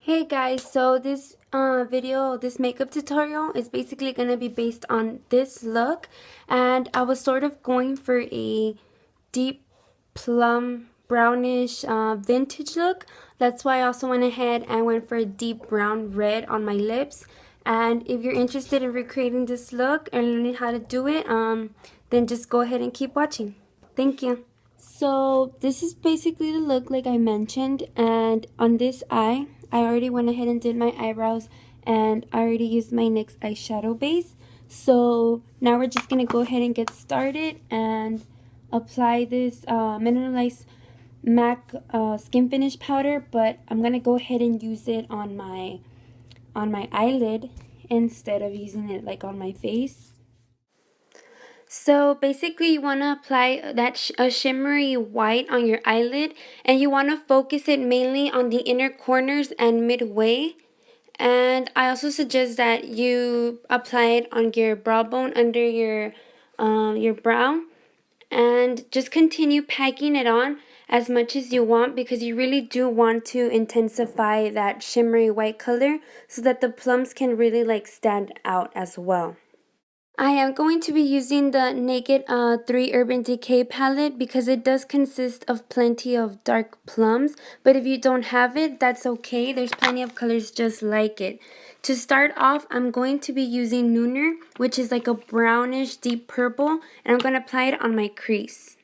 Hey guys, so this this makeup tutorial is basically going to be based on this look, and I was sort of going for a deep plum brownish vintage look. That's why I also went ahead and went for a deep brown red on my lips. And if you're interested in recreating this look and learning how to do it, then just go ahead and keep watching. Thank you. So this is basically the look like I mentioned, and on this eye I already went ahead and did my eyebrows, and I already used my NYX eyeshadow base. So now we're just gonna go ahead and get started and apply this mineralized MAC skin finish powder, but I'm gonna go ahead and use it on my eyelid instead of using it like on my face. So basically you want to apply a shimmery white on your eyelid, and you want to focus it mainly on the inner corners and midway. And I also suggest that you apply it on your brow bone under your brow, and just continue packing it on as much as you want, because you really do want to intensify that shimmery white color so that the plums can really like stand out as well. I am going to be using the Naked 3 Urban Decay palette because it does consist of plenty of dark plums, but if you don't have it, that's okay. There's plenty of colors just like it. To start off, I'm going to be using Nooner, which is like a brownish deep purple, and I'm going to apply it on my crease.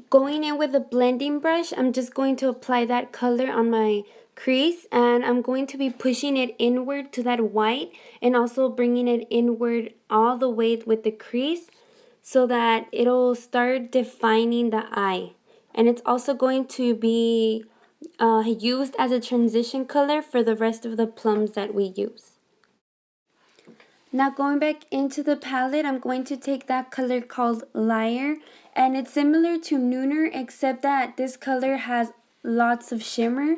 Going in with a blending brush, I'm just going to apply that color on my crease, and I'm going to be pushing it inward to that white and also bringing it inward all the way with the crease so that it'll start defining the eye. And it's also going to be used as a transition color for the rest of the plums that we use. Now going back into the palette, I'm going to take that color called Liar, and it's similar to Nooner except that this color has lots of shimmer.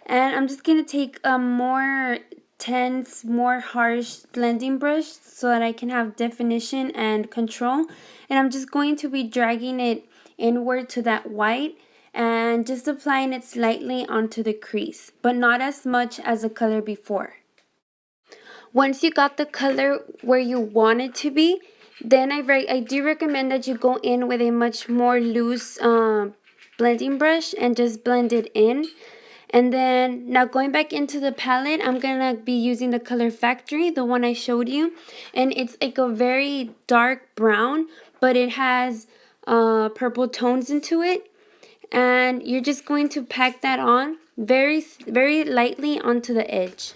And I'm just going to take a more tense, more harsh blending brush so that I can have definition and control. And I'm just going to be dragging it inward to that white and just applying it slightly onto the crease, but not as much as the color before. Once you got the color where you want it to be, then I do recommend that you go in with a much more loose blending brush and just blend it in. And then now going back into the palette, I'm going to be using the color Factory, the one I showed you. And it's like a very dark brown, but it has purple tones into it. And you're just going to pack that on very, very lightly onto the edge.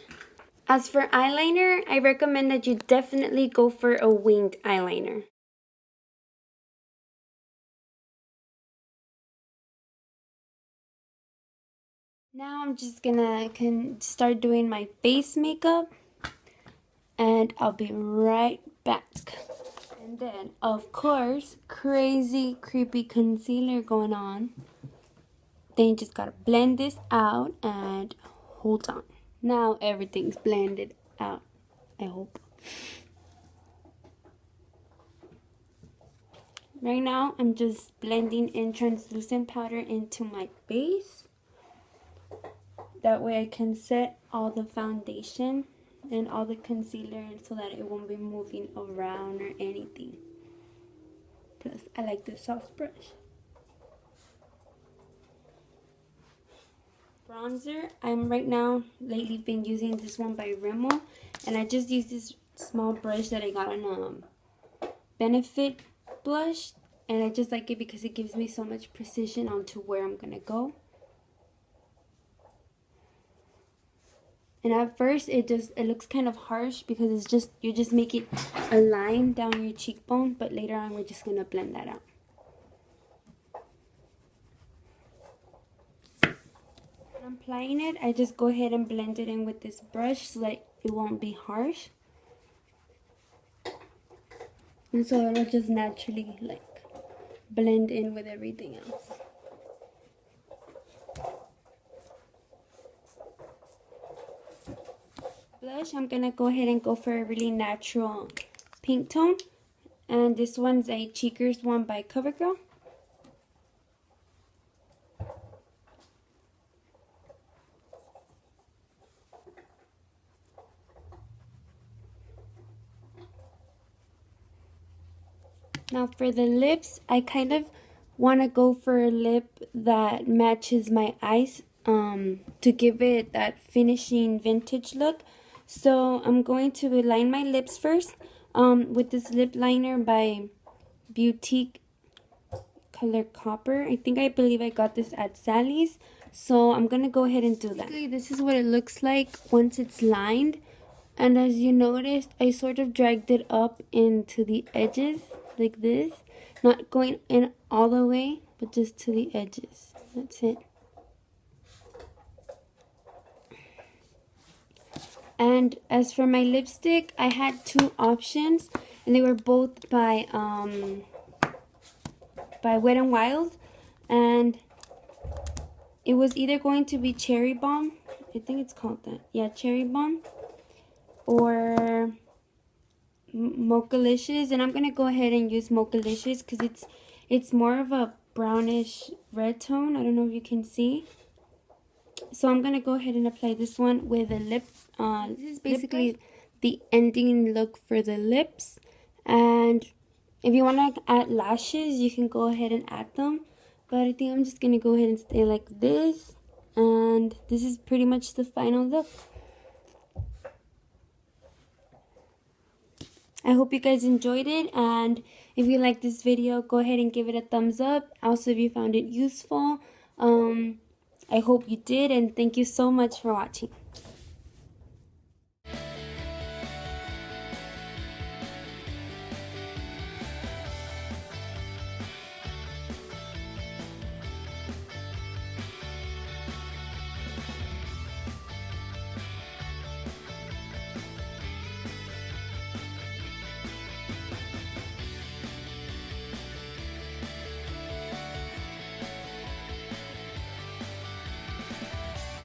As for eyeliner, I recommend that you definitely go for a winged eyeliner. Now I'm just gonna start doing my face makeup, and I'll be right back. And then, of course, crazy creepy concealer going on. Then you just gotta blend this out and hold on. Now everything's blended out, I hope. Right now, I'm just blending in translucent powder into my base. That way I can set all the foundation and all the concealer so that it won't be moving around or anything. Plus, I like the soft brush. Bronzer, I'm right now lately been using this one by Rimmel, and I just use this small brush that I got on Benefit blush, and I just like it because it gives me so much precision onto where I'm gonna go. And at first it looks kind of harsh because you're just making a line down your cheekbone, but later on we're just gonna blend that out. When I'm applying it, I just go ahead and blend it in with this brush so that it won't be harsh. And so it'll just naturally like blend in with everything else. Blush, I'm gonna go ahead and go for a really natural pink tone, and this one's a Cheekers one by CoverGirl. Now for the lips, I kind of want to go for a lip that matches my eyes to give it that finishing vintage look. So I'm going to line my lips first with this lip liner by Boutique Color Copper. I believe I got this at Sally's. So I'm going to go ahead and do that. This is what it looks like once it's lined. And as you noticed, I sort of dragged it up into the edges like this. Not going in all the way, but just to the edges. That's it. And as for my lipstick, I had two options, and they were both by Wet n Wild, and it was either going to be Cherry Bomb, I think it's called that, yeah, Cherry Bomb, or Mochalicious, and I'm gonna go ahead and use Mochalicious because it's more of a brownish red tone. I don't know if you can see. So I'm gonna go ahead and apply this one with a lip. This is basically the ending look for the lips, and if you want to add lashes, you can go ahead and add them. But I think I'm just gonna go ahead and stay like this, and this is pretty much the final look. I hope you guys enjoyed it, and if you like this video, go ahead and give it a thumbs up. Also, if you found it useful, I hope you did, and thank you so much for watching.